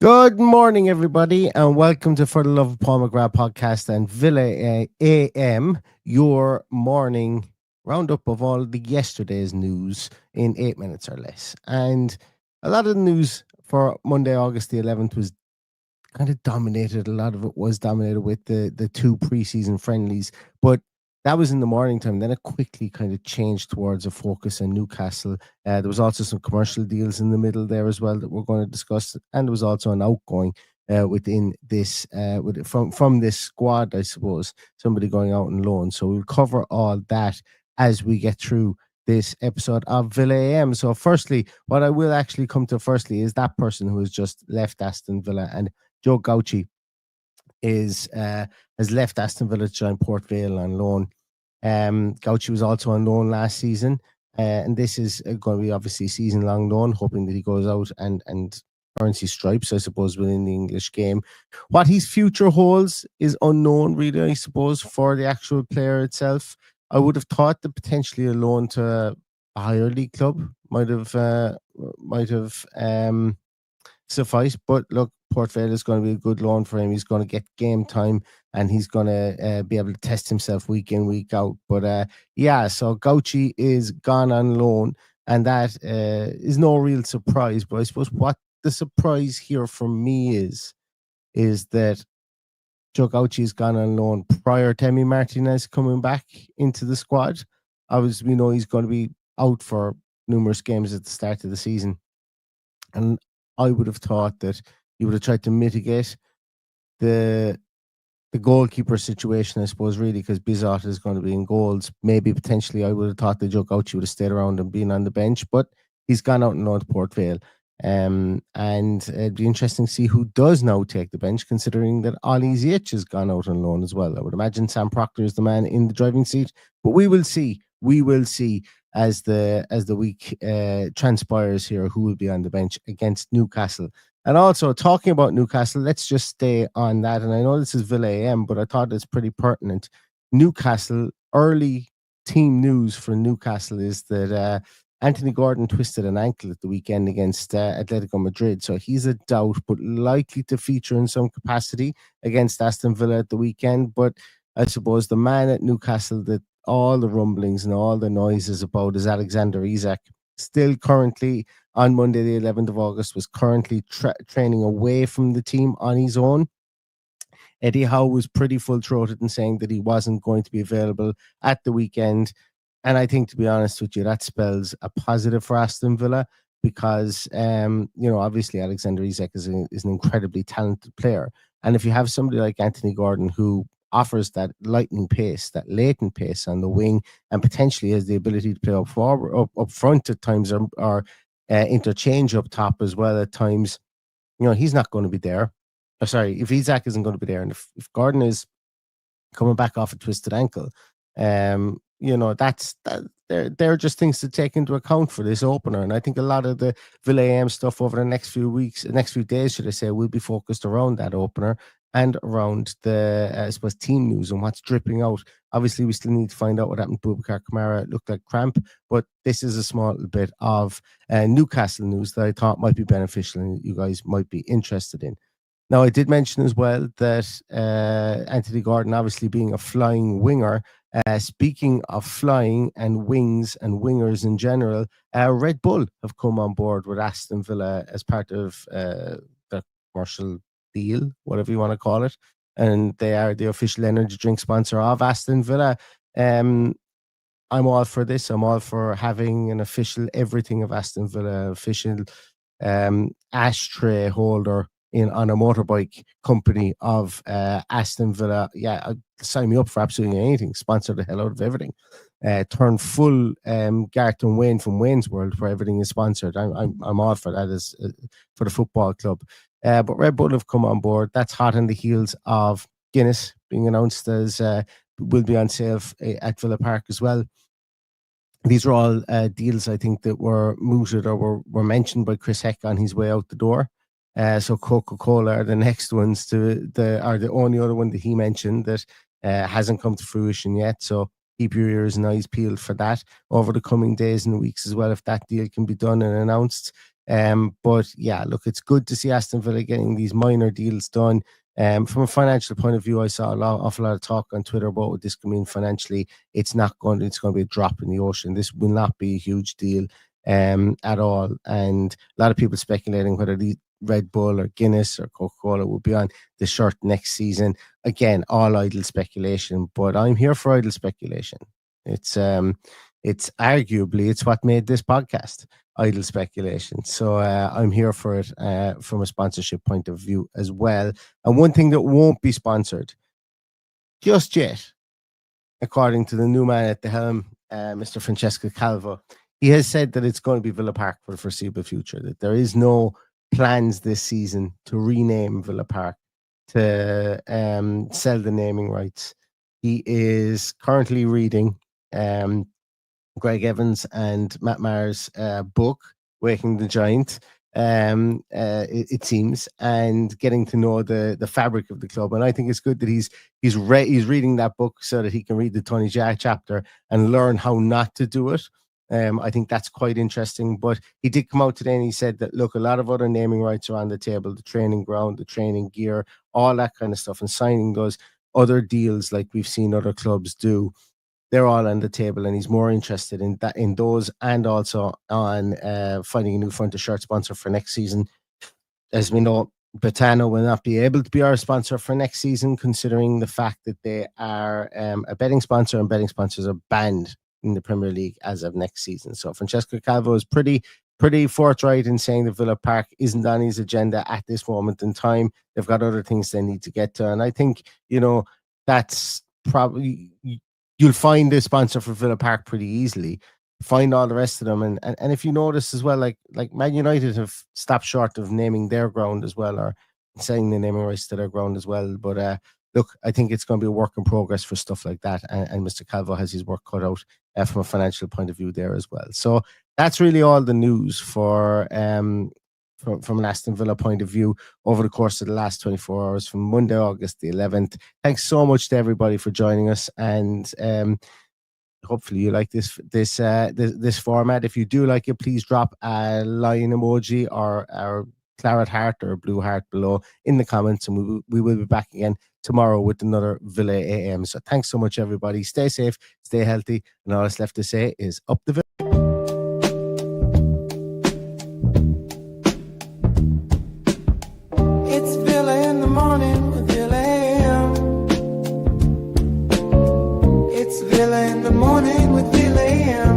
Good morning, everybody, and welcome to For the Love of Paul McGrath podcast and Villa AM, your morning roundup of all the yesterday's news in 8 minutes or less. And a lot of the news for Monday, August the 11th was kind of dominated. A lot of it was dominated with the two preseason friendlies, but that was in the morning time. Then it quickly kind of changed towards a focus on Newcastle. There was also some commercial deals in the middle there as well that we're going to discuss, and there was also an outgoing within this from this squad, I suppose, somebody going out on loan. So we'll cover all that as we get through this episode of Villa AM. So firstly, what I will actually come to firstly is that person who has just left Aston Villa, and Joe Gauci has left Aston Villa to join Port Vale on loan. Gauci was also on loan last season, and this is going to be obviously season-long loan, hoping that he goes out and earns his stripes, I suppose, within the English game. What his future holds is unknown, really, I suppose, for the actual player itself. I would have thought that potentially a loan to a higher league club might have suffice. But look, Port Vale is going to be a good loan for him. He's going to get game time, and he's going to be able to test himself week in, week out. But so Gauci is gone on loan, and that is no real surprise. But I suppose what the surprise here for me is that Joe Gauci has gone on loan prior to Emi Martinez coming back into the squad. Obviously, we know he's going to be out for numerous games at the start of the season, and I would have thought that you would have tried to mitigate the goalkeeper situation, I suppose, really, because Bizot is going to be in goals. Maybe potentially I would have thought that Joe Gauci would have stayed around and been on the bench, but he's gone out and on to Port Vale. And it'd be interesting to see who does now take the bench, considering that Ollie Ziyech has gone out on loan as well. I would imagine Sam Proctor is the man in the driving seat, but we will see. We will see as the week transpires here who will be on the bench against Newcastle. And also, talking about Newcastle, let's just stay on that. And I know this is Villa AM, but I thought it's pretty pertinent. Newcastle, early team news for Newcastle is that Anthony Gordon twisted an ankle at the weekend against Atletico Madrid. So he's a doubt, but likely to feature in some capacity against Aston Villa at the weekend. But I suppose the man at Newcastle that all the rumblings and all the noises about is Alexander Isak. Still currently on Monday, the 11th of August, was currently training away from the team on his own. Eddie Howe was pretty full-throated in saying that he wasn't going to be available at the weekend. And I think, to be honest with you, that spells a positive for Aston Villa because, obviously Alexander Isak is an incredibly talented player. And if you have somebody like Anthony Gordon who offers that lightning pace, that latent pace on the wing, and potentially has the ability to play up forward, up front at times, or interchange up top as well at times, he's not going to be there. If Isak isn't going to be there, and if Gordon is coming back off a twisted ankle, they're just things to take into account for this opener. And I think a lot of the Villa AM stuff over the next few days, should I say, will be focused around that opener and around the, team news and what's dripping out. Obviously, we still need to find out what happened to Boubacar Kamara. It looked like cramp, but this is a small bit of Newcastle news that I thought might be beneficial and you guys might be interested in. Now, I did mention as well that Anthony Gordon, obviously being a flying winger, speaking of flying and wings and wingers in general, Red Bull have come on board with Aston Villa as part of the commercial deal, whatever you want to call it. And they are the official energy drink sponsor of Aston Villa. I'm all for this. I'm all for having an official everything of Aston Villa, official ashtray holder on a motorbike company of Aston Villa. Yeah, sign me up for absolutely anything. Sponsor the hell out of everything. Turn full Garth and Wayne from Wayne's World, where everything is sponsored. I'm all for that as for the football club. But Red Bull have come on board. That's hot on the heels of Guinness being announced as will be on sale at Villa Park as well. These are all deals, I think, that were mooted or were mentioned by Chris Heck on his way out the door. So Coca-Cola are the next ones are the only other one that he mentioned that hasn't come to fruition yet. So keep your ears and eyes peeled for that over the coming days and weeks as well, if that deal can be done and announced. But yeah, look, it's good to see Aston Villa getting these minor deals done. From a financial point of view, I saw awful lot of talk on Twitter about what this could mean financially. It's going to be a drop in the ocean. This will not be a huge deal at all. And a lot of people speculating whether the Red Bull or Guinness or Coca-Cola will be on the shirt next season. Again, all idle speculation, but I'm here for idle speculation. It's arguably it's what made this podcast, idle speculation. So I'm here for it from a sponsorship point of view as well. And one thing that won't be sponsored just yet, according to the new man at the helm, Mr. Francesco Calvo, he has said that it's going to be Villa Park for the foreseeable future, that there is no plans this season to rename Villa Park, to sell the naming rights. He is currently reading Greg Evans and Matt Maher's book, Waking the Giant, it seems, and getting to know the fabric of the club. And I think it's good that he's reading that book so that he can read the Tony Jack chapter and learn how not to do it. I think that's quite interesting. But he did come out today and he said that, look, a lot of other naming rights are on the table, the training ground, the training gear, all that kind of stuff, and signing those other deals like we've seen other clubs do. They're all on the table, and he's more interested in those, and also on finding a new front of shirt sponsor for next season. As we know, Betano will not be able to be our sponsor for next season, considering the fact that they are a betting sponsor, and betting sponsors are banned in the Premier League as of next season. So Francesco Calvo is pretty forthright in saying that Villa Park isn't on his agenda at this moment in time. They've got other things they need to get to, and I think that's probably. You'll find a sponsor for Villa Park pretty easily. Find all the rest of them, and if you notice as well, like Man United have stopped short of naming their ground as well, or selling the naming rights to their ground as well. But look, I think it's going to be a work in progress for stuff like that, and Mr. Calvo has his work cut out from a financial point of view there as well. So that's really all the news for from an Aston Villa point of view over the course of the last 24 hours from Monday, August the 11th. Thanks so much to everybody for joining us, and hopefully you like this format. If you do like it, please drop a lion emoji or a claret heart or a blue heart below in the comments, and we will be back again tomorrow with another Villa AM. So thanks so much, everybody. Stay safe, stay healthy, and all that's left to say is up the Villa. Villa in the morning with Villa AM.